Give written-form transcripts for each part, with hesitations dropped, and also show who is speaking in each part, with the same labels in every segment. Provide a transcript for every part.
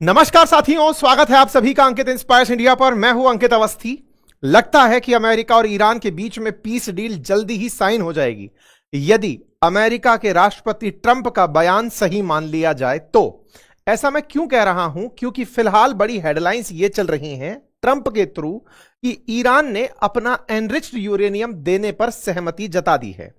Speaker 1: नमस्कार साथियों, स्वागत है आप सभी का अंकित इंस्पायर्स इंडिया पर। मैं हूं अंकित अवस्थी। लगता है कि अमेरिका और ईरान के बीच में पीस डील जल्दी ही साइन हो जाएगी यदि अमेरिका के राष्ट्रपति ट्रंप का बयान सही मान लिया जाए तो। ऐसा मैं क्यों कह रहा हूं? क्योंकि फिलहाल बड़ी हेडलाइंस ये चल रही हैं ट्रंप के थ्रू कि ईरान ने अपना एनरिच्ड यूरेनियम देने पर सहमति जता दी है।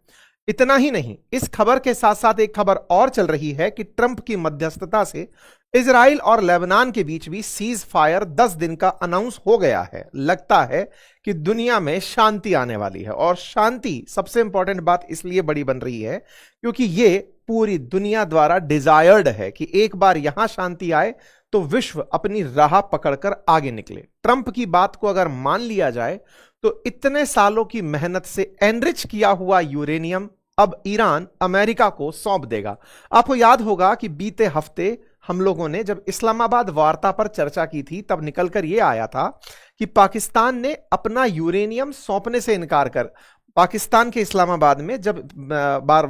Speaker 1: इतना ही नहीं, इस खबर के साथ साथ एक खबर और चल रही है कि ट्रंप की मध्यस्थता से इजराइल और लेबनान के बीच भी सीज फायर 10 दिन का अनाउंस हो गया है। लगता है कि दुनिया में शांति आने वाली है, और शांति सबसे इंपॉर्टेंट बात इसलिए बड़ी बन रही है क्योंकि ये पूरी दुनिया द्वारा डिजायर्ड है कि एक बार यहां शांति आए तो विश्व अपनी राह पकड़कर आगे निकले। ट्रंप की बात को अगर मान लिया जाए तो इतने सालों की मेहनत से एनरिच किया हुआ यूरेनियम अब ईरान अमेरिका को सौंप देगा। आपको याद होगा कि बीते हफ्ते हम लोगों ने जब इस्लामाबाद वार्ता पर चर्चा की थी तब निकलकर यह आया था कि पाकिस्तान ने अपना यूरेनियम सौंपने से इनकार कर, पाकिस्तान के इस्लामाबाद में जब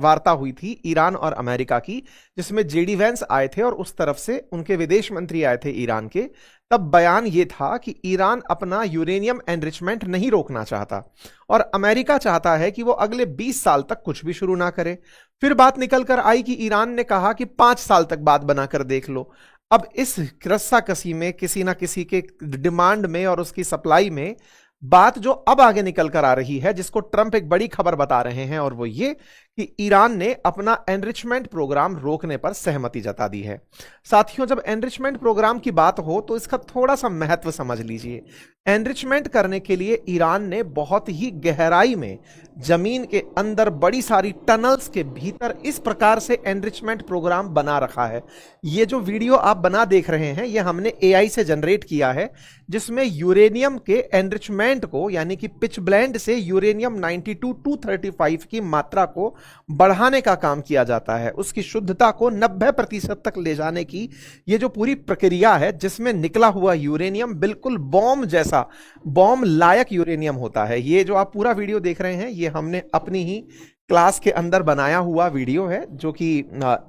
Speaker 1: वार्ता हुई थी ईरान और अमेरिका की, जिसमें जेडी वैंस आए थे और उस तरफ से उनके विदेश मंत्री आए थे ईरान के, तब बयान यह था कि ईरान अपना यूरेनियम एनरिचमेंट नहीं रोकना चाहता और अमेरिका चाहता है कि वो अगले 20 साल तक कुछ भी शुरू ना करे। फिर बात निकल कर आई कि ईरान ने कहा कि 5 साल तक बात बनाकर देख लो। अब इस रस्साकसी में किसी ना किसी के डिमांड में और उसकी सप्लाई में बात जो अब आगे निकल कर आ रही है, जिसको ट्रंप एक बड़ी खबर बता रहे हैं, और वो ये कि ईरान ने अपना एनरिचमेंट प्रोग्राम रोकने पर सहमति जता दी है। साथियों, जब एनरिचमेंट प्रोग्राम की बात हो तो इसका थोड़ा सा महत्व समझ लीजिए। एनरिचमेंट करने के लिए ईरान ने बहुत ही गहराई में जमीन के अंदर बड़ी सारी टनल्स के भीतर इस प्रकार से एनरिचमेंट प्रोग्राम बना रखा है। ये जो वीडियो आप बना देख रहे हैं ये हमने एआई से जनरेट किया है, जिसमें यूरेनियम के एनरिचमेंट को यानी कि पिच ब्लेंड से यूरेनियम 92-235 की मात्रा को बढ़ाने का काम किया जाता है। उसकी शुद्धता को 90% तक ले जाने की ये जो पूरी प्रक्रिया है, जिसमें निकला हुआ यूरेनियम बिल्कुल बॉम्ब जैसा, बॉम्ब लायक यूरेनियम होता है। ये जो आप पूरा वीडियो देख रहे हैं ये हमने अपनी ही क्लास के अंदर बनाया हुआ वीडियो है, जो कि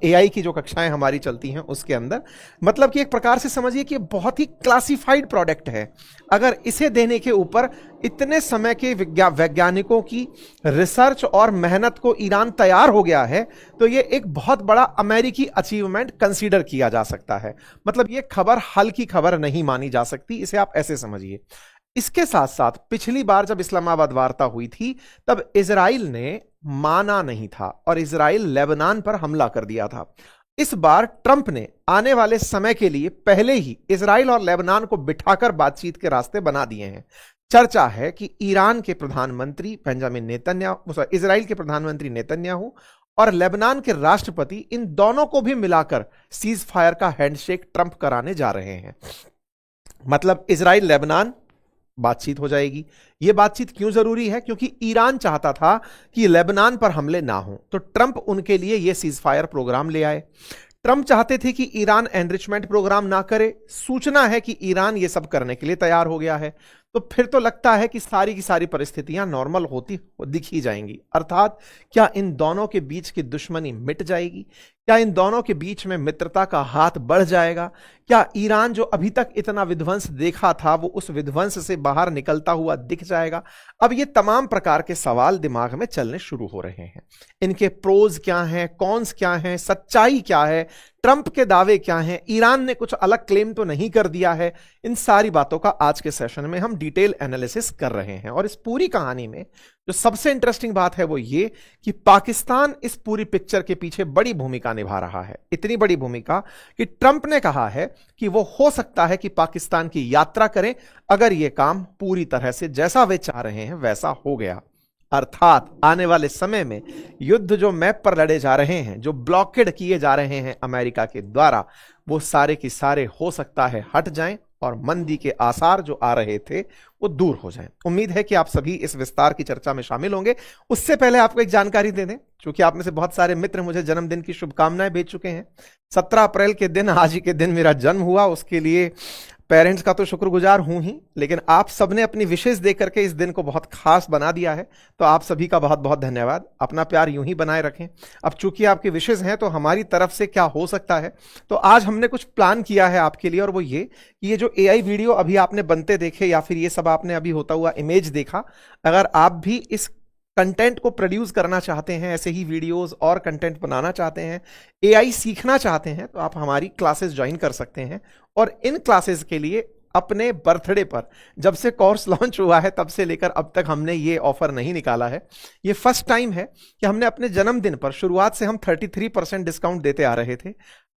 Speaker 1: एआई की जो कक्षाएं हमारी चलती हैं उसके अंदर। मतलब कि एक प्रकार से समझिए कि बहुत ही क्लासिफाइड प्रोडक्ट है। अगर इसे देने के ऊपर इतने समय के वैज्ञानिकों की रिसर्च और मेहनत को ईरान तैयार हो गया है तो ये एक बहुत बड़ा अमेरिकी अचीवमेंट कंसीडर किया जा सकता है। मतलब ये खबर हल्की खबर नहीं मानी जा सकती, इसे आप ऐसे समझिए। इसके साथ साथ पिछली बार जब इस्लामाबाद वार्ता हुई थी तब इजराइल ने माना नहीं था और इजराइल लेबनान पर हमला कर दिया था। इस बार ट्रंप ने आने वाले समय के लिए पहले ही इजराइल और लेबनान को बिठाकर बातचीत के रास्ते बना दिए हैं। चर्चा है कि ईरान के प्रधानमंत्री बेंजामिन नेतन्याहू, इजराइल के प्रधानमंत्री नेतन्याहू और लेबनान के राष्ट्रपति, इन दोनों को भी मिलाकर सीज फायर का हैंडशेक ट्रंप कराने जा रहे हैं। मतलब इजराइल लेबनान बातचीत हो जाएगी। यह बातचीत क्यों जरूरी है? क्योंकि ईरान चाहता था कि लेबनान पर हमले ना हो, तो ट्रंप उनके लिए यह सीज फायर प्रोग्राम ले आए। ट्रंप चाहते थे कि ईरान एनरिचमेंट प्रोग्राम ना करे। सूचना है कि ईरान यह सब करने के लिए तैयार हो गया है। तो फिर तो लगता है कि सारी की सारी परिस्थितियां नॉर्मल होती दिख ही जाएंगी। अर्थात क्या इन दोनों के बीच की दुश्मनी मिट जाएगी? क्या इन दोनों के बीच में मित्रता का हाथ बढ़ जाएगा? क्या ईरान जो अभी तक इतना विध्वंस देखा था वो उस विध्वंस से बाहर निकलता हुआ दिख जाएगा? अब ये तमाम प्रकार के सवाल दिमाग में चलने शुरू हो रहे हैं। इनके प्रोज क्या हैं, कॉन्स क्या हैं, सच्चाई क्या है, ट्रंप के दावे क्या हैं, ईरान ने कुछ अलग क्लेम तो नहीं कर दिया है? इन सारी बातों का आज के सेशन में हम डिटेल एनालिसिस कर रहे हैं। और इस पूरी कहानी में जो सबसे इंटरेस्टिंग बात है वो ये कि पाकिस्तान इस पूरी पिक्चर के पीछे बड़ी भूमिका निभा रहा है। इतनी बड़ी भूमिका कि ट्रंप ने कहा है कि वो हो सकता है कि पाकिस्तान की यात्रा करें अगर यह काम पूरी तरह से जैसा वे चाह रहे हैं वैसा हो गया। अर्थात आने वाले समय में युद्ध जो मैप पर लड़े जा रहे हैं, जो ब्लॉकेड किए जा रहे हैं अमेरिका के द्वारा, वो सारे की सारे हो सकता है हट जाएं और मंदी के आसार जो आ रहे थे वो दूर हो जाएं। उम्मीद है कि आप सभी इस विस्तार की चर्चा में शामिल होंगे। उससे पहले आपको एक जानकारी दे दें, क्योंकि आप में से बहुत सारे मित्र मुझे जन्मदिन की शुभकामनाएं भेज चुके हैं। 17 अप्रैल के दिन, आज ही के दिन मेरा जन्म हुआ। उसके लिए पेरेंट्स का तो शुक्रगुजार हूं ही, लेकिन आप सबने अपनी विशेष दे करके इस दिन को बहुत खास बना दिया है, तो आप सभी का बहुत बहुत धन्यवाद। अपना प्यार यूं ही बनाए रखें। अब चूंकि आपकी विशेष हैं तो हमारी तरफ से क्या हो सकता है, तो आज हमने कुछ प्लान किया है आपके लिए, और वो ये कि ये जो एआई वीडियो अभी आपने बनते देखे या फिर ये सब आपने अभी होता हुआ इमेज देखा, अगर आप भी इस कंटेंट को प्रोड्यूस करना चाहते हैं, ऐसे ही वीडियोस और कंटेंट बनाना चाहते हैं, एआई सीखना चाहते हैं, तो आप हमारी क्लासेस ज्वाइन कर सकते हैं। और इन क्लासेस के लिए अपने बर्थडे पर, जब से कोर्स लॉन्च हुआ है तब से लेकर अब तक हमने ये ऑफर नहीं निकाला है। ये फर्स्ट टाइम है कि हमने अपने जन्मदिन पर, शुरुआत से हम 33% डिस्काउंट देते आ रहे थे,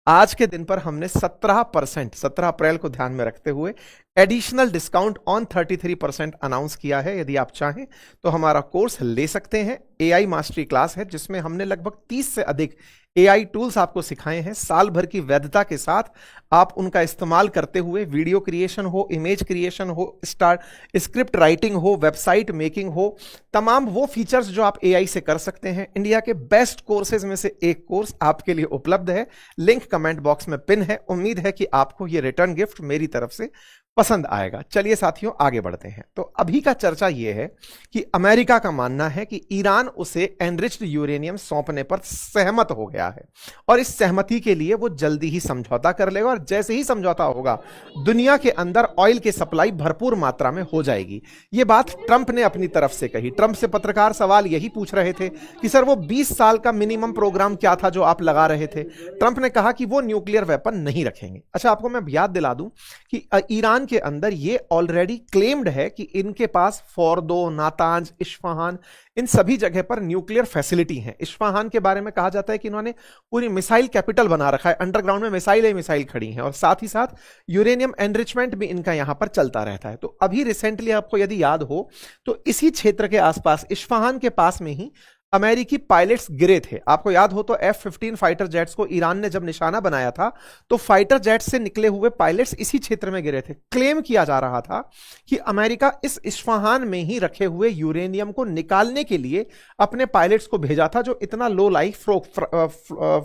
Speaker 1: आज के दिन पर हमने 17%, 17 अप्रैल को ध्यान में रखते हुए एडिशनल डिस्काउंट ऑन 33% अनाउंस किया है। यदि आप चाहें तो हमारा कोर्स ले सकते हैं। एआई मास्टरी क्लास है जिसमें हमने लगभग 30 से अधिक एआई टूल्स आपको सिखाए हैं, साल भर की वैधता के साथ आप उनका इस्तेमाल करते हुए वीडियो क्रिएशन हो, इमेज क्रिएशन हो, स्क्रिप्ट राइटिंग हो, वेबसाइट मेकिंग हो, तमाम वो फीचर्स जो आप एआई से कर सकते हैं। इंडिया के बेस्ट कोर्सेज में से एक कोर्स आपके लिए उपलब्ध है, लिंक कमेंट बॉक्स में पिन है। उम्मीद है कि आपको ये रिटर्न गिफ्ट मेरी तरफ से पसंद आएगा। चलिए साथियों आगे बढ़ते हैं। तो अभी का चर्चा यह है कि अमेरिका का मानना है कि ईरान उसे एनरिच्ड यूरेनियम सौंपने पर सहमत हो गया है, और इस सहमति के लिए वो जल्दी ही समझौता कर लेगा, और जैसे ही समझौता होगा दुनिया के अंदर ऑयल की सप्लाई भरपूर मात्रा में हो जाएगी। ये बात ट्रंप ने अपनी तरफ से कही। ट्रंप से पत्रकार सवाल यही पूछ रहे थे कि सर वो 20 साल का मिनिमम प्रोग्राम क्या था जो आप लगा रहे थे। ट्रंप ने कहा कि वो न्यूक्लियर वेपन नहीं रखेंगे। अच्छा, आपको मैं याद दिला दूं कि ईरान के अंदर ये ऑलरेडी क्लेम्ड है कि इनके पास फोर्दो, नातांज, इस्फहान, इन सभी जगह पर न्यूक्लियर फैसिलिटी है। इस्फहान के बारे में कहा जाता है कि इन्होंने पूरी मिसाइल कैपिटल बना रखा है, अंडरग्राउंड में मिसाइल खड़ी हैं, और साथ ही साथ यूरेनियम एनरिचमेंट भी इनका यहां पर चलता रहता है। तो अभी रिसेंटली आपको यदि याद हो तो इसी क्षेत्र के आसपास, इस्फहान के पास में ही अमेरिकी पायलट्स गिरे थे। आपको याद हो तो F-15 फाइटर जेट्स को ईरान ने जब निशाना बनाया था तो फाइटर जेट्स से निकले हुए पायलट्स इसी क्षेत्र में गिरे थे। क्लेम किया जा रहा था कि अमेरिका इस इस्फहान में ही रखे हुए यूरेनियम को निकालने के लिए अपने पायलट्स को भेजा था, जो इतना लो लाइफ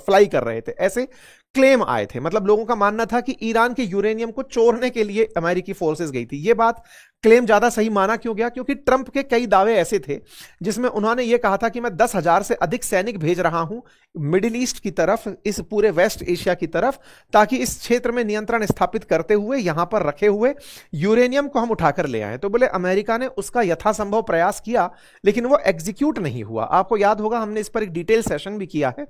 Speaker 1: फ्लाई कर रहे थे। ऐसे क्लेम आए थे, मतलब लोगों का मानना था कि ईरान के यूरेनियम को चोरने के लिए अमेरिकी फोर्सेस गई थी। यह बात क्लेम ज्यादा सही माना क्यों गया? क्योंकि ट्रंप के कई दावे ऐसे थे जिसमें उन्होंने यह कहा था कि मैं 10,000 से अधिक सैनिक भेज रहा हूं मिडिल ईस्ट की तरफ, इस पूरे वेस्ट एशिया की तरफ, ताकि इस क्षेत्र में नियंत्रण स्थापित करते हुए यहां पर रखे हुए यूरेनियम को हम उठाकर ले आए। तो बोले अमेरिका ने उसका यथासंभव प्रयास किया, लेकिन वो एग्जीक्यूट नहीं हुआ। आपको याद होगा हमने इस पर एक डिटेल सेशन भी किया है,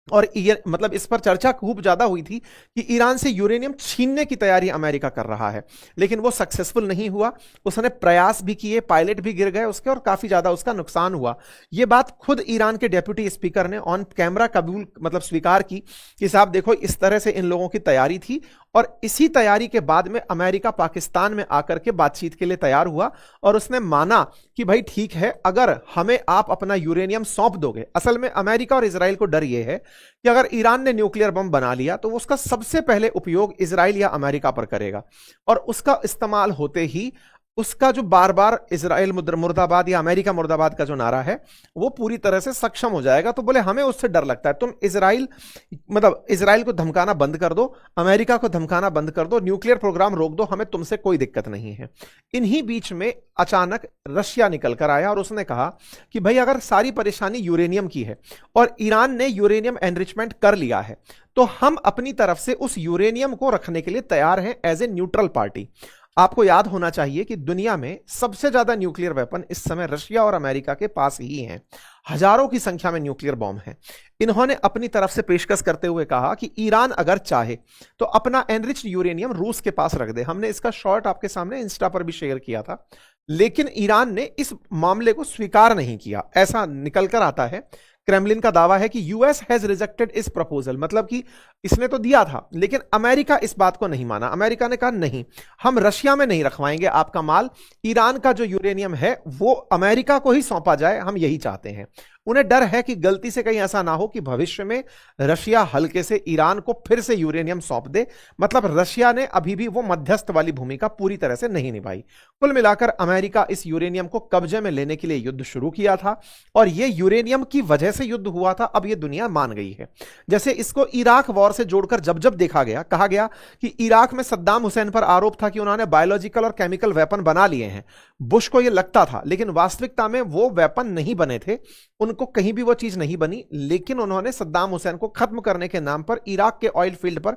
Speaker 1: और ये मतलब इस पर चर्चा खूब ज्यादा हुई थी कि ईरान से यूरेनियम छीनने की तैयारी अमेरिका कर रहा है, लेकिन वो सक्सेसफुल नहीं हुआ। उसने प्रयास भी किए, पायलट भी गिर गए उसके, और काफी ज्यादा उसका नुकसान हुआ। ये बात खुद ईरान के डेप्यूटी स्पीकर ने ऑन कैमरा कबूल मतलब स्वीकार की कि साहब देखो इस तरह से इन लोगों की तैयारी थी, और इसी तैयारी के बाद में अमेरिका पाकिस्तान में आकर के बातचीत के लिए तैयार हुआ, और उसने माना कि भाई ठीक है, अगर हमें आप अपना यूरेनियम सौंप दोगे। असल में अमेरिका और इजराइल को डर यह है कि अगर ईरान ने न्यूक्लियर बम बना लिया तो उसका सबसे पहले उपयोग इजराइल या अमेरिका पर करेगा, और उसका इस्तेमाल होते ही उसका जो बार बार इजराइल मुर्दाबाद या अमेरिका मुर्दाबाद का जो नारा है वो पूरी तरह से सक्षम हो जाएगा। तो बोले हमें उससे डर लगता है, तुम इजराइल को धमकाना बंद कर दो, अमेरिका को धमकाना बंद कर दो, न्यूक्लियर प्रोग्राम रोक दो, हमें तुमसे कोई दिक्कत नहीं है। इन्हीं बीच में अचानक रशिया निकल कर आया और उसने कहा कि भाई अगर सारी परेशानी यूरेनियम की है और ईरान ने यूरेनियम एनरिचमेंट कर लिया है, तो हम अपनी तरफ से उस यूरेनियम को रखने के लिए तैयार हैं एज ए न्यूट्रल पार्टी। आपको याद होना चाहिए कि दुनिया में सबसे ज्यादा न्यूक्लियर वेपन इस समय रशिया और अमेरिका के पास ही हैं। हजारों की संख्या में न्यूक्लियर बॉम्ब हैं। इन्होंने अपनी तरफ से पेशकश करते हुए कहा कि ईरान अगर चाहे तो अपना एनरिच्ड यूरेनियम रूस के पास रख दे। हमने इसका शॉर्ट आपके सामने इंस्टा पर भी शेयर किया था, लेकिन ईरान ने इस मामले को स्वीकार नहीं किया। ऐसा निकलकर आता है, क्रेमलिन का दावा है कि यूएस हैज रिजेक्टेड इस प्रपोजल, मतलब कि इसने तो दिया था लेकिन अमेरिका इस बात को नहीं माना। अमेरिका ने कहा नहीं, हम रशिया में नहीं रखवाएंगे आपका माल, ईरान का जो यूरेनियम है वो अमेरिका को ही सौंपा जाए, हम यही चाहते हैं। उन्हें डर है कि गलती से कहीं ऐसा ना हो कि भविष्य में रशिया हल्के से ईरान को फिर से यूरेनियम सौंप दे। मतलब रशिया ने अभी भी वो मध्यस्थ वाली भूमिका पूरी तरह से नहीं निभाई। कुल मिलाकर अमेरिका इस यूरेनियम को कब्जे में लेने के लिए युद्ध शुरू किया था और यह यूरेनियम की वजह से युद्ध हुआ था, अब यह दुनिया मान गई है। जैसे इसको इराक वॉर से जोड़कर जब जब देखा गया, कहा गया कि इराक में सद्दाम हुसैन पर आरोप था कि उन्होंने बायोलॉजिकल और केमिकल वेपन बना लिए हैं। बुश को यह लगता था, लेकिन वास्तविकता में वो वेपन नहीं बने थे, उनको कहीं भी वो चीज नहीं बनी, लेकिन उन्होंने सद्दाम हुसैन को खत्म करने के नाम पर, इराक के ऑयल फील्ड पर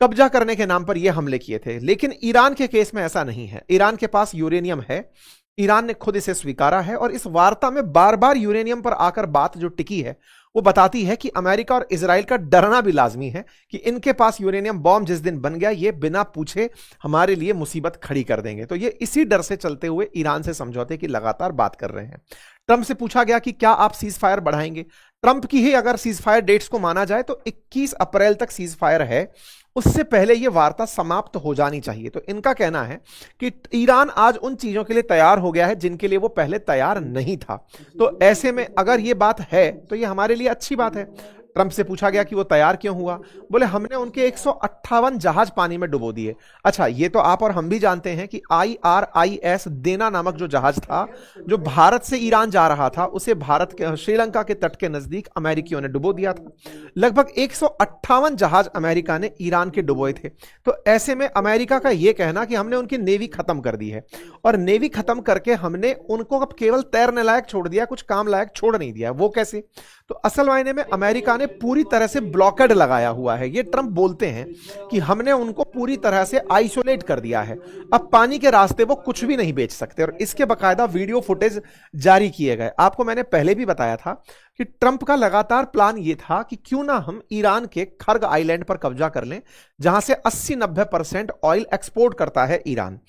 Speaker 1: कब्जा करने के नाम पर यह हमले किए थे। लेकिन ईरान के केस में ऐसा नहीं है। ईरान के पास यूरेनियम है, ईरान ने खुद इसे स्वीकारा है और इस वार्ता में बार बार यूरेनियम पर आकर बात जो टिकी है वो बताती है कि अमेरिका और इजराइल का डरना भी लाजमी है कि इनके पास यूरेनियम बॉम्ब जिस दिन बन गया ये बिना पूछे हमारे लिए मुसीबत खड़ी कर देंगे। तो ये इसी डर से चलते हुए ईरान से समझौते की लगातार बात कर रहे हैं। ट्रंप से पूछा गया कि क्या आप सीज फायर बढ़ाएंगे। ट्रंप की ही अगर सीज फायर डेट्स को माना जाए तो 21 अप्रैल तक सीज फायर है, उससे पहले यह वार्ता समाप्त हो जानी चाहिए। तो इनका कहना है कि ईरान आज उन चीजों के लिए तैयार हो गया है जिनके लिए वो पहले तैयार नहीं था। तो ऐसे में अगर ये बात है तो ये हमारे लिए अच्छी बात है। ट्रंप से पूछा गया कि वो तैयार क्यों हुआ। बोले हमने उनके 158 जहाज पानी में डुबो दिए। अच्छा, ये तो आप और हम भी जानते हैं कि IRIS देना नामक जो जहाज था जो भारत से ईरान जा रहा था उसे भारत के श्रीलंका के तट के नजदीक अमेरिकियों ने डुबो दिया था। लगभग 158 जहाज अमेरिका ने ईरान के डुबोए थे। तो ऐसे में अमेरिका का यह कहना कि हमने उनकी नेवी खत्म कर दी है और नेवी खत्म करके हमने उनको अब केवल तैरने लायक छोड़ दिया, कुछ काम लायक छोड़ नहीं दिया, वो कैसे? तो असल मायने में अमेरिका ने पूरी तरह से ब्लॉकेड लगाया हुआ है। ये ट्रंप बोलते हैं कि हमने उनको पूरी तरह से आइसोलेट कर दिया है, अब पानी के रास्ते वो कुछ भी नहीं बेच सकते और इसके बकायदा वीडियो फुटेज जारी किए गए। आपको मैंने पहले भी बताया था कि ट्रंप का लगातार प्लान यह था कि क्यों ना हम ईरान के खर्ग आइलैंड पर कब्जा कर लें जहां से 80-90% ऑयल एक्सपोर्ट करता है ईरान।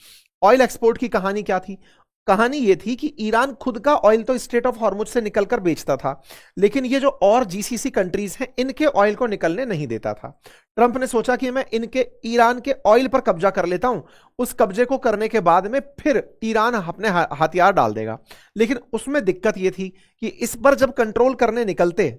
Speaker 1: ऑयल एक्सपोर्ट की कहानी क्या थी? कहानी यह थी कि ईरान खुद का ऑयल तो स्ट्रेट ऑफ हॉर्मुज से निकलकर बेचता था, लेकिन ये जो और GCC कंट्रीज हैं इनके ऑयल को निकलने नहीं देता था। ट्रंप ने सोचा कि मैं इनके ईरान के ऑयल पर कब्जा कर लेता हूं, उस कब्जे को करने के बाद में फिर ईरान अपने हथियार डाल देगा। लेकिन उसमें दिक्कत यह थी कि इस पर जब कंट्रोल करने निकलते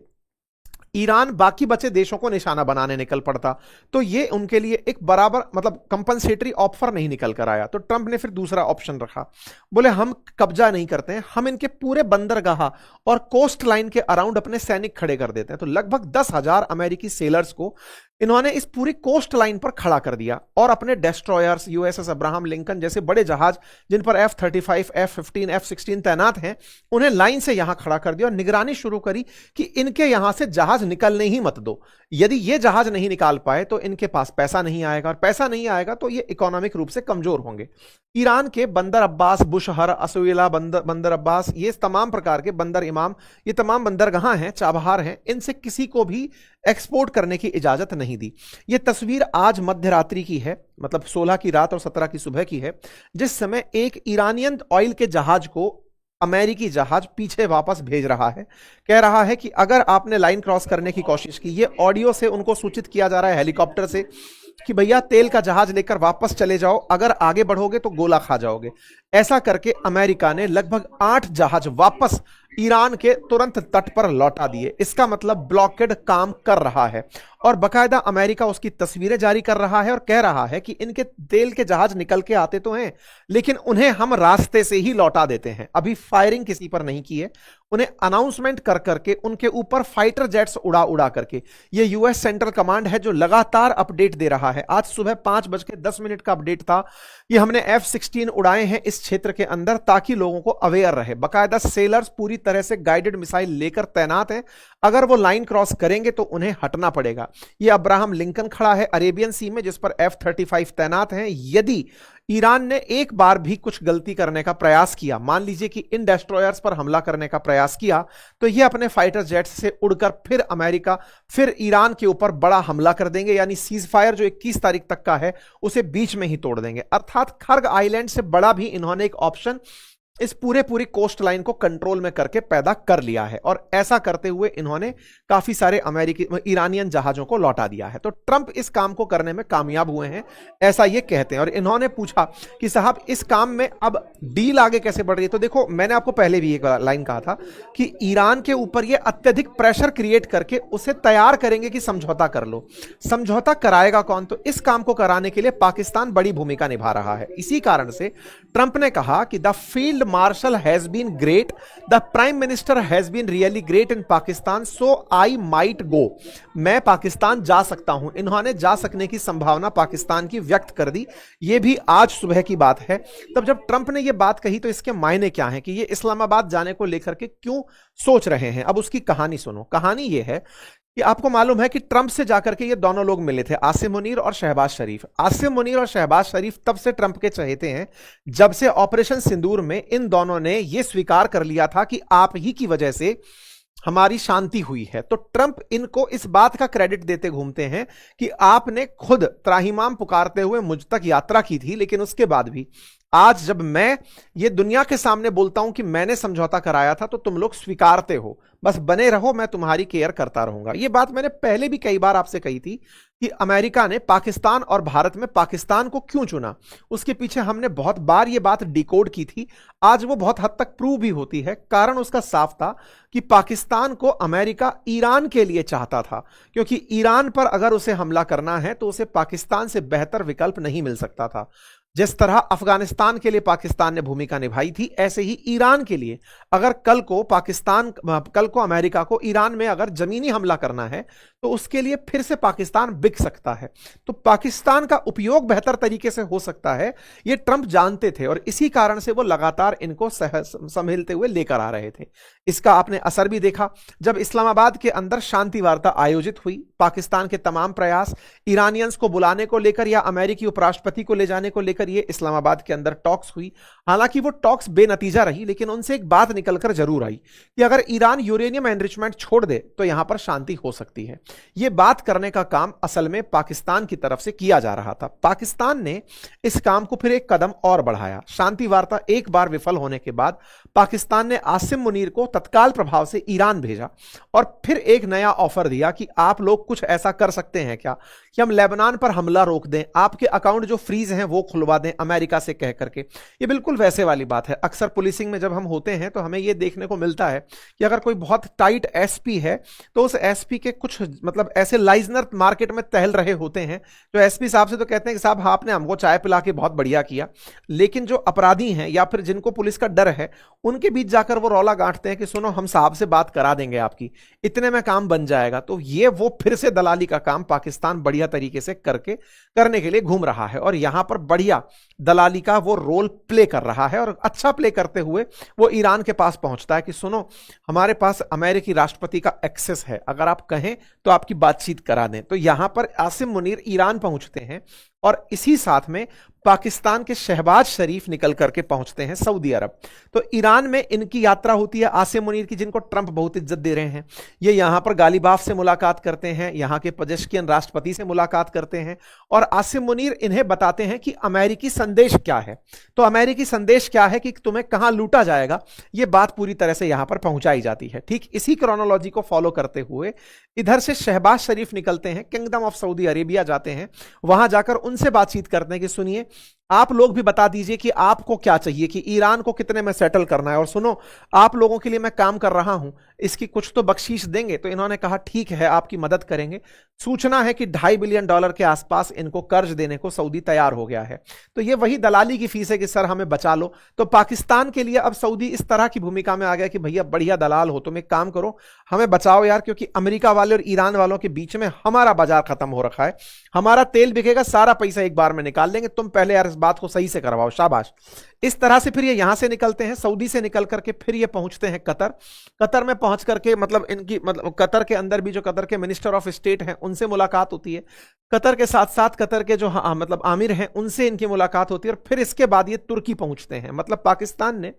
Speaker 1: ईरान बाकी बचे देशों को निशाना बनाने निकल पड़ता, तो ये उनके लिए एक बराबर मतलब कंपनसेटरी ऑफर नहीं निकल कर आया। तो ट्रंप ने फिर दूसरा ऑप्शन रखा। बोले हम कब्जा नहीं करते हैं, हम इनके पूरे बंदरगाह और कोस्ट लाइन के अराउंड अपने सैनिक खड़े कर देते हैं। तो लगभग 10,000 अमेरिकी सेलर्स को इन्होंने इस पूरी कोस्ट लाइन पर खड़ा कर दिया और अपने डेस्ट्रॉयर्स, USS अब्राहम लिंकन जैसे बड़े जहाज जिन पर F-35, F-15, F-16 तैनात हैं, उन्हें लाइन से यहां खड़ा कर दिया और निगरानी शुरू करी कि इनके यहां से जहाज निकलने ही मत दो। यदि ये जहाज नहीं निकाल पाए तो इनके पास पैसा नहीं आएगा और पैसा नहीं आएगा तो ये इकोनॉमिक रूप से कमजोर होंगे। ईरान के बंदर अब्बास, बुशहर, असुएला, बंदर अब्बास, ये तमाम प्रकार के बंदर इमाम, ये तमाम बंदरगाह हैं, चाबहार हैं, इनसे किसी को भी एक्सपोर्ट करने की इजाजत नहीं दी। ये तस्वीर आज मध्य रात्रि की है, मतलब 16 की रात और 17 की सुबह की है, जिस समय एक ईरानियन ऑयल के जहाज को अमेरिकी जहाज पीछे वापस भेज रहा है। कह रहा है कि अगर आपने लाइन क्रॉस करने की कोशिश की, ये ऑडियो से उनको सूचित किया जा रहा है हेलीकॉप्टर से कि भैया तेल का जहाज लेकर वापस चले जाओ, अगर आगे बढ़ोगे तो गोला खा जाओगे। ऐसा करके अमेरिका ने लगभग 8 जहाज वापस ईरान के तुरंत तट पर लौटा दिए। इसका मतलब ब्लॉकेड काम कर रहा है और बकायदा अमेरिका उसकी तस्वीरें जारी कर रहा है और कह रहा है कि इनके तेल के जहाज निकल के आते तो हैं, लेकिन उन्हें हम रास्ते से ही लौटा देते हैं। अभी फायरिंग किसी पर नहीं की है, उन्हें अनाउंसमेंट कर करके उनके ऊपर फाइटर जेट्स उड़ा उड़ा करके। ये US सेंट्रल कमांड है जो लगातार अपडेट दे रहा है। आज सुबह 5:10 का अपडेट था। ये हमने F-16 उड़ाए हैं इस क्षेत्र के अंदर ताकि लोगों को अवेयर रहे। बकायदा सेलर्स पूरी तरह से गाइडेड मिसाइल लेकर तैनात हैं, अगर वो लाइन क्रॉस करेंगे तो उन्हें हटना पड़ेगा। ये अब्राहम लिंकन खड़ा है अरेबियन सी में जिस पर F-35 तैनात हैं। यदि ईरान ने एक बार भी कुछ गलती करने का प्रयास किया, मान लीजिए कि इन डेस्ट्रॉयर्स पर हमला करने का प्रयास किया, तो ये अपने फाइटर जेट्स से उड़कर फिर ईरान के ऊपर बड़ा हमला कर देंगे, यानी सीज फायर जो 21 तारीख तक का है उसे बीच में ही तोड़ देंगे। अर्थात खर्ग आइलैंड से बड़ा भी इन्होंने एक ऑप्शन इस पूरी कोस्ट लाइन को कंट्रोल में करके पैदा कर लिया है, और ऐसा करते हुए इन्होंने काफी सारे अमेरिकी ईरानियन जहाजों को लौटा दिया है। तो ट्रंप इस काम को करने में कामयाब हुए हैं, ऐसा ये कहते हैं। और इन्होंने पूछा कि साहब इस काम में अब डील आगे कैसे बढ़ रही है। तो देखो, मैंने आपको पहले भी एक लाइन कहा था कि ईरान के ऊपर ये अत्यधिक प्रेशर क्रिएट करके उसे तैयार करेंगे कि समझौता कर लो। समझौता कराएगा कौन? तो इस काम को कराने के लिए पाकिस्तान बड़ी भूमिका निभा रहा है। इसी कारण से ट्रंप ने कहा कि the field marshal has been great, the prime minister has been really great in Pakistan, so I might go. मैं पाकिस्तान जा सकता हूं। इन्होंने जा सकने की संभावना पाकिस्तान की व्यक्त कर दी। यह भी आज सुबह की बात है। तब जब ट्रंप ने यह बात कही तो इसके मायने क्या हैं कि ये इस्लामाबाद जाने को लेकर के क्यों सोच रहे हैं। अब उसकी कहानी सुनो। कहानी यह है कि आपको मालूम है कि ट्रंप से जाकर के ये दोनों लोग मिले थे, आसिम मुनीर और शहबाज शरीफ। आसिम मुनीर और शहबाज शरीफ तब से ट्रंप के चहेते हैं जब से ऑपरेशन सिंदूर में इन दोनों ने यह स्वीकार कर लिया था कि आप ही की वजह से हमारी शांति हुई है। तो ट्रंप इनको इस बात का क्रेडिट देते घूमते हैं कि आपने खुद त्राहिमाम पुकारते हुए मुझ तक यात्रा की थी, लेकिन उसके बाद भी आज जब मैं ये दुनिया के सामने बोलता हूं कि मैंने समझौता कराया था तो तुम लोग स्वीकारते हो। बस बने रहो, मैं तुम्हारी केयर करता रहूंगा। ये बात मैंने पहले भी कई बार आपसे कही थी कि अमेरिका ने पाकिस्तान और भारत में पाकिस्तान को क्यों चुना। उसके पीछे हमने बहुत बार ये बात डिकोड की थी। आज वो बहुत हद तक प्रूव भी होती है। कारण उसका साफ था कि पाकिस्तान को अमेरिका ईरान के लिए चाहता था, क्योंकि ईरान पर अगर उसे हमला करना है तो उसे पाकिस्तान से बेहतर विकल्प नहीं मिल सकता था। जिस तरह अफगानिस्तान के लिए पाकिस्तान ने भूमिका निभाई थी, ऐसे ही ईरान के लिए अगर कल को अमेरिका को ईरान में अगर जमीनी हमला करना है तो उसके लिए फिर से पाकिस्तान बिक सकता है। तो पाकिस्तान का उपयोग बेहतर तरीके से हो सकता है, ये ट्रंप जानते थे, और इसी कारण से वो लगातार इनको संभलते हुए लेकर आ रहे थे। इसका आपने असर भी देखा जब इस्लामाबाद के अंदर शांति वार्ता आयोजित हुई। पाकिस्तान के तमाम प्रयास ईरानियंस को बुलाने को लेकर या अमेरिकी उपराष्ट्रपति को ले जाने को लेकर ये इस्लामाबाद के अंदर टॉक्स हुई। हालांकि वो टॉक्स बेनतीजा रही, लेकिन उनसे एक बात निकलकर जरूर आई कि अगर ईरान यूरेनियम एनरिचमेंट छोड़ दे तो यहां पर शांति हो सकती है। यह बात करने का काम असल में पाकिस्तान की तरफ से किया जा रहा था। पाकिस्तान ने इस काम को फिर एक कदम और बढ़ाया। शांति वार्ता एक बार विफल होने के बाद पाकिस्तान ने आसिम मुनीर को तत्काल प्रभाव से ईरान भेजा और फिर एक नया ऑफर दिया कि आप लोग कुछ ऐसा कर सकते हैं क्या कि हम लेबनान पर हमला रोक दें, आपके अकाउंट जो फ्रीज हैं वो खुलवा दें अमेरिका से कह करके। ये बिल्कुल वैसे वाली बात है। अक्सर पुलिसिंग में जब हम होते हैं तो हमें ये देखने को मिलता है कि अगर कोई बहुत टाइट एसपी है तो उस एसपी के कुछ मतलब ऐसे लाइजनर मार्केट में टहल रहे होते हैं जो एसपी साहब से तो कहते हैं कि साहब आपने हमको चाय पिला के बहुत बढ़िया किया, लेकिन जो अपराधी हैं या फिर जिनको पुलिस का डर है उनके बीच जाकर वो रौला गांठते हैं कि सुनो हम साहब से बात करा देंगे आपकी, इतने में काम बन जाएगा। तो ये वो फिर से दलाली का काम पाकिस्तान बढ़िया तरीके से करने के लिए घूम रहा है और यहां पर बढ़िया दलाली का वो रोल प्ले कर रहा है और अच्छा प्ले करते हुए वो ईरान के पास पहुंचता है कि सुनो हमारे पास अमेरिकी राष्ट्रपति का एक्सेस है, अगर आप कहें तो आपकी बातचीत करा दें। तो यहां पर आसिम मुनीर ईरान पहुंचते हैं और इसी साथ में पाकिस्तान के शहबाज शरीफ निकल करके पहुंचते हैं सऊदी अरब। तो ईरान में इनकी यात्रा होती है आसिम मुनीर की, जिनको ट्रंप बहुत इज्जत दे रहे हैं। ये यहां पर गालिबाफ से मुलाकात करते हैं, यहां के पजेश्कियन राष्ट्रपति से मुलाकात करते हैं और आसिम मुनीर इन्हें बताते हैं कि अमेरिकी संदेश क्या है। तो अमेरिकी संदेश क्या है कि तुम्हें कहां लूटा जाएगा, यह बात पूरी तरह से यहां पर पहुंचाई जाती है। ठीक इसी क्रोनोलॉजी को फॉलो करते हुए इधर से शहबाज शरीफ निकलते हैं, किंगडम ऑफ सऊदी अरेबिया जाते हैं, वहां जाकर उनसे बातचीत करते हैं कि सुनिए आप लोग भी बता दीजिए कि आपको क्या चाहिए, कि ईरान को कितने में सेटल करना है, और सुनो आप लोगों के लिए मैं काम कर रहा हूं, इसकी कुछ तो बख्शीश देंगे। तो इन्होंने कहा ठीक है आपकी मदद करेंगे। सूचना है कि $2.5 बिलियन के आसपास इनको कर्ज देने को सऊदी तैयार हो गया है। तो ये वही दलाली की फीस है कि सर हमें बचा लो। तो पाकिस्तान के लिए अब सऊदी इस तरह की भूमिका में आ गया कि भैया बढ़िया दलाल हो, तुम एक काम करो हमें बचाओ यार, क्योंकि अमेरिका वाले और ईरान वालों के बीच में हमारा बाजार खत्म हो रखा है, हमारा तेल बिकेगा, सारा पैसा एक बार में निकाल लेंगे, तुम पहले यार इस बात को सही से करवाओ, शाबाश। इस तरह से फिर ये यहां से निकलते हैं, सऊदी से निकल करके फिर ये पहुंचते हैं कतर। कतर में पहुंच करके मतलब कतर के अंदर भी जो कतर के मिनिस्टर ऑफ स्टेट हैं उनसे मुलाकात होती है। कतर के साथ साथ कतर के जो मतलब आमिर हैं उनसे इनकी मुलाकात होती है और फिर इसके बाद ये तुर्की पहुंचते हैं। मतलब पाकिस्तान ने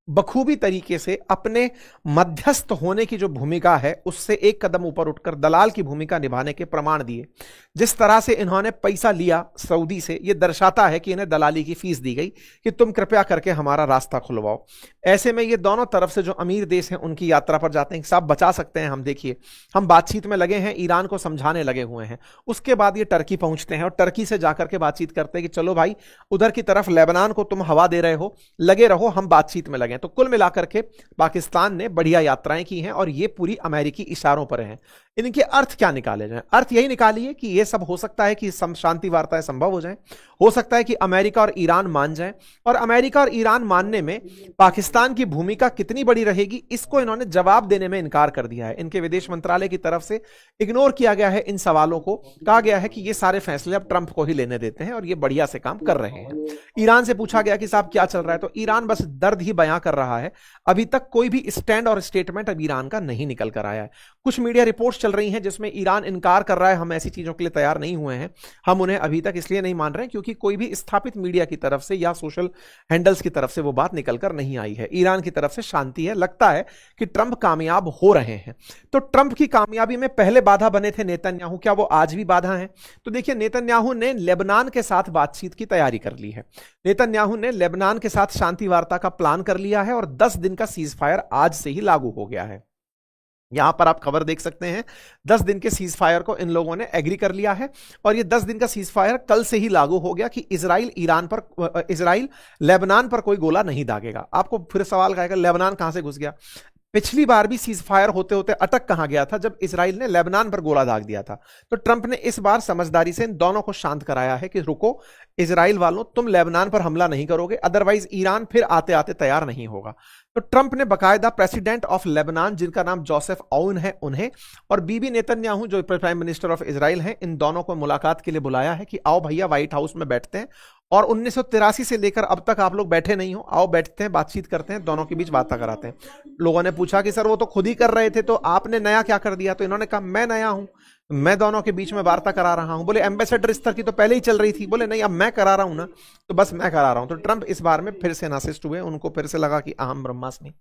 Speaker 1: बखूबी तरीके से अपने मध्यस्थ होने की जो भूमिका है उससे एक कदम ऊपर उठकर दलाल की भूमिका निभाने के प्रमाण दिए। जिस तरह से इन्होंने पैसा लिया सऊदी से, यह दर्शाता है कि इन्हें दलाली की फीस दी गई कि तुम कृपया करके हमारा रास्ता खुलवाओ। ऐसे में ये दोनों तरफ से जो अमीर देश हैं उनकी यात्रा पर जाते हैं। साहब बचा सकते हैं हम, देखिए हम बातचीत में लगे हैं, ईरान को समझाने लगे हुए हैं। उसके बाद ये टर्की पहुंचते हैं और टर्की से जाकर के बातचीत करते हैं कि चलो भाई उधर की तरफ लेबनान को तुम हवा दे रहे हो, लगे रहो, हम बातचीत में लगे। तो कुल मिलाकर के पाकिस्तान ने बढ़िया यात्राएं की हैं और ये पूरी अमेरिकी इशारों पर हैं। इनके अर्थ क्या निकाले जाएं? अर्थ यही निकालिए कि यह सब हो सकता है कि शांति वार्ताएं संभव हो जाएं, हो सकता है कि अमेरिका और ईरान मान जाएं, और अमेरिका और ईरान मानने में पाकिस्तान की भूमिका कितनी बड़ी रहेगी इसको इन्होंने जवाब देने में इनकार कर दिया है। इनके विदेश मंत्रालय की तरफ से इग्नोर किया गया है इन सवालों को, कहा गया है कि ये सारे फैसले अब ट्रंप को ही लेने देते हैं और ये बढ़िया से काम कर रहे हैं। ईरान से पूछा गया कि साहब क्या चल रहा है, तो ईरान बस दर्द ही बयां कर रहा है। अभी तक कोई भी स्टैंड और स्टेटमेंट अब ईरान का नहीं निकल कर आया है। कुछ मीडिया रिपोर्ट्स चल रही हैं जिसमें ईरान इनकार कर रहा है, हम ऐसी चीजों के लिए तैयार नहीं हुए हैं, हम उन्हें अभी तक इसलिए नहीं मान रहे हैं क्योंकि कोई भी स्थापित मीडिया की तरफ से या सोशल हैंडल्स की तरफ से वो बात निकलकर नहीं आई है। ईरान की तरफ से शांति है, लगता है कि ट्रंप कामयाब हो रहे हैं। तो ट्रंप की कामयाबी में पहले बाधा बने थे नेतन्याहू, क्या वो आज भी बाधा हैं? तो देखिए नेतन्याहू ने लेबनान के साथ बातचीत की तैयारी कर ली है। नेतन्याहू ने लेबनान के साथ शांति वार्ता का प्लान कर लिया है और 10 दिन का सीज फायर आज से ही लागू हो गया है। यहां पर आप खबर देख सकते हैं, 10 दिन के सीज फायर को इन लोगों ने एग्री कर लिया है और ये 10 दिन का सीज फायर कल से ही लागू हो गया कि इजराइल लेबनान पर कोई गोला नहीं दागेगा। आपको फिर सवाल आएगा लेबनान कहां से घुस गया? पिछली बार भी सीज फायर होते होते अटक कहां गया था जब इजराइल ने लेबनान पर गोला दाग दिया था। तो ट्रंप ने इस बार समझदारी से इन दोनों को शांत कराया है कि रुको इजराइल वालों, तुम लेबनान पर हमला नहीं करोगे, अदरवाइज ईरान फिर आते आते तैयार नहीं होगा। तो ट्रंप ने बकायदा प्रेसिडेंट ऑफ लेबनान जिनका नाम जोसेफ आउन है उन्हें और बीबी नेतन्याहू जो प्राइम मिनिस्टर ऑफ इजराइल हैं, इन दोनों को मुलाकात के लिए बुलाया है कि आओ भैया व्हाइट हाउस में बैठते हैं और 1983 से लेकर अब तक आप लोग बैठे नहीं हो, आओ बैठते हैं, बातचीत करते हैं, दोनों के बीच बातें कराते हैं। लोगों ने पूछा कि सर वो तो खुद ही कर रहे थे, तो आपने नया क्या कर दिया? तो इन्होंने कहा मैं नया हूं, मैं दोनों के बीच में वार्ता करा रहा हूं। बोले एम्बेसडर स्तर की तो पहले ही चल रही थी। बोले नहीं अब मैं करा रहा हूं ना, तो बस मैं करा रहा हूं। तो ट्रंप इस बार में फिर से नासिस्ट हुए, उनको फिर से लगा कि अहम ब्रह्मास्मि।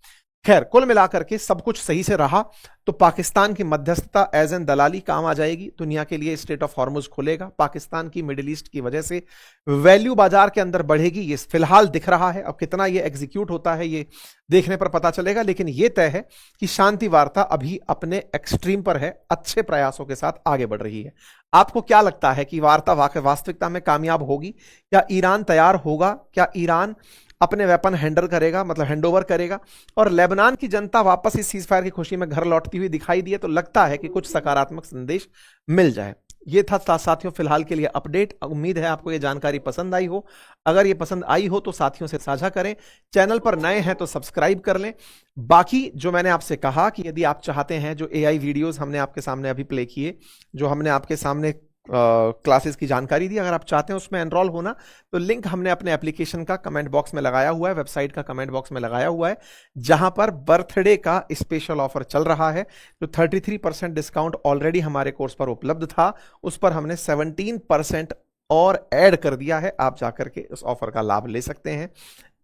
Speaker 1: खैर कुल मिलाकर के सब कुछ सही से रहा तो पाकिस्तान की मध्यस्थता एज एन दलाली काम आ जाएगी। दुनिया के लिए स्ट्रेट ऑफ हॉर्मुज खुलेगा, पाकिस्तान की मिडिल ईस्ट की वजह से वैल्यू बाजार के अंदर बढ़ेगी। ये फिलहाल दिख रहा है, अब कितना ये एग्जीक्यूट होता है ये देखने पर पता चलेगा, लेकिन ये तय है कि शांति वार्ता अभी अपने एक्सट्रीम पर है, अच्छे प्रयासों के साथ आगे बढ़ रही है। आपको क्या लगता है कि वार्ता वास्तविकता में कामयाब होगी? क्या ईरान तैयार होगा? क्या ईरान अपने वेपन हैंडओवर करेगा और लेबनान की जनता वापस इस सीजफायर की खुशी में घर लौटती हुई दिखाई दी है? तो लगता है कि कुछ सकारात्मक संदेश मिल जाए। ये था साथियों फिलहाल के लिए अपडेट। उम्मीद है आपको ये जानकारी पसंद आई हो। अगर ये पसंद आई हो तो साथियों से साझा करें, चैनल पर नए हैं तो सब्सक्राइब कर लें। बाकी जो मैंने आपसे कहा कि यदि आप चाहते हैं, जो AI वीडियोस हमने आपके सामने अभी प्ले किए, जो हमने आपके सामने क्लासेस की जानकारी दी, अगर आप चाहते हैं उसमें एनरोल होना तो लिंक हमने अपने एप्लीकेशन का कमेंट बॉक्स में लगाया हुआ है, वेबसाइट का कमेंट बॉक्स में लगाया हुआ है, जहां पर बर्थडे का स्पेशल ऑफर चल रहा है। जो 33% डिस्काउंट ऑलरेडी हमारे कोर्स पर उपलब्ध था, उस पर हमने 17% और ऐड कर दिया है। आप जाकर के उस ऑफर का लाभ ले सकते हैं।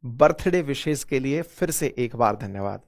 Speaker 1: बर्थडे विशेष के लिए फिर से एक बार धन्यवाद।